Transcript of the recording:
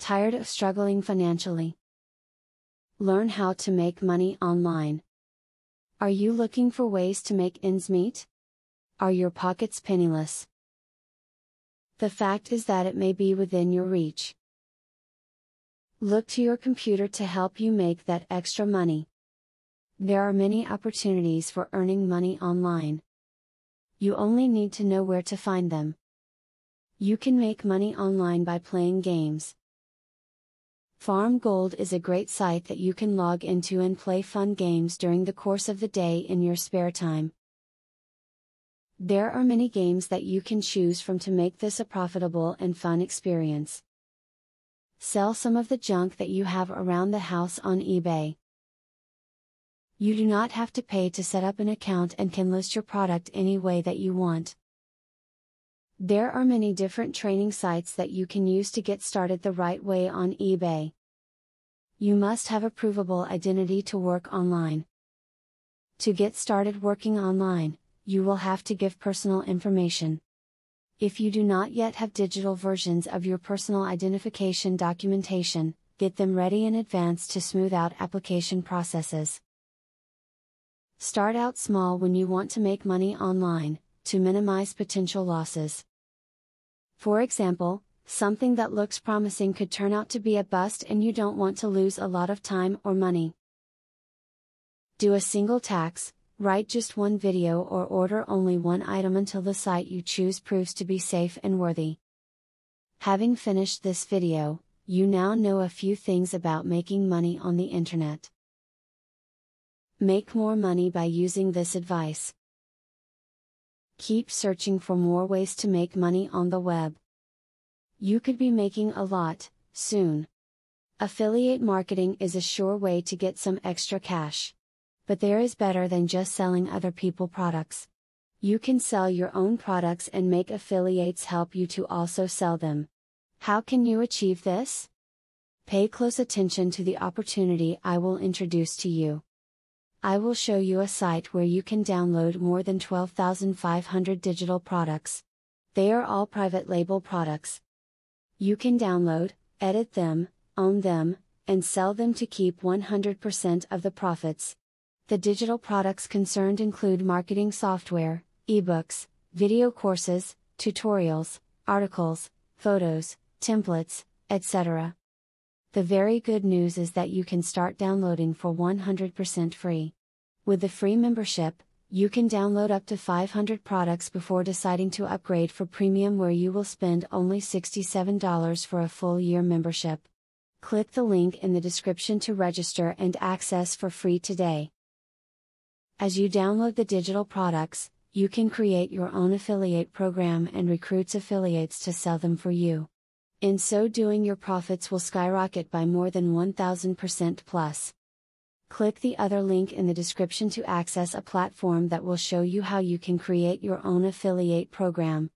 Tired of struggling financially? Learn how to make money online. Are you looking for ways to make ends meet? Are your pockets penniless? The fact is that it may be within your reach. Look to your computer to help you make that extra money. There are many opportunities for earning money online. You only need to know where to find them. You can make money online by playing games. Farm Gold is a great site that you can log into and play fun games during the course of the day in your spare time. There are many games that you can choose from to make this a profitable and fun experience. Sell some of the junk that you have around the house on eBay. You do not have to pay to set up an account and can list your product any way that you want. There are many different training sites that you can use to get started the right way on eBay. You must have a provable identity to work online. To get started working online, you will have to give personal information. If you do not yet have digital versions of your personal identification documentation, get them ready in advance to smooth out application processes. Start out small when you want to make money online, to minimize potential losses. For example, something that looks promising could turn out to be a bust and you don't want to lose a lot of time or money. Do a single tax, write just one video or order only one item until the site you choose proves to be safe and worthy. Having finished this video, you now know a few things about making money on the internet. Make more money by using this advice. Keep searching for more ways to make money on the web. You could be making a lot, soon. Affiliate marketing is a sure way to get some extra cash. But there is better than just selling other people's products. You can sell your own products and make affiliates help you to also sell them. How can you achieve this? Pay close attention to the opportunity I will introduce to you. I will show you a site where you can download more than 12,500 digital products. They are all private label products. You can download, edit them, own them, and sell them to keep 100% of the profits. The digital products concerned include marketing software, ebooks, video courses, tutorials, articles, photos, templates, etc. The very good news is that you can start downloading for 100% free. With the free membership, you can download up to 500 products before deciding to upgrade for premium, where you will spend only $67 for a full year membership. Click the link in the description to register and access for free today. As you download the digital products, you can create your own affiliate program and recruit affiliates to sell them for you. In so doing, your profits will skyrocket by more than 1000% plus. Click the other link in the description to access a platform that will show you how you can create your own affiliate program.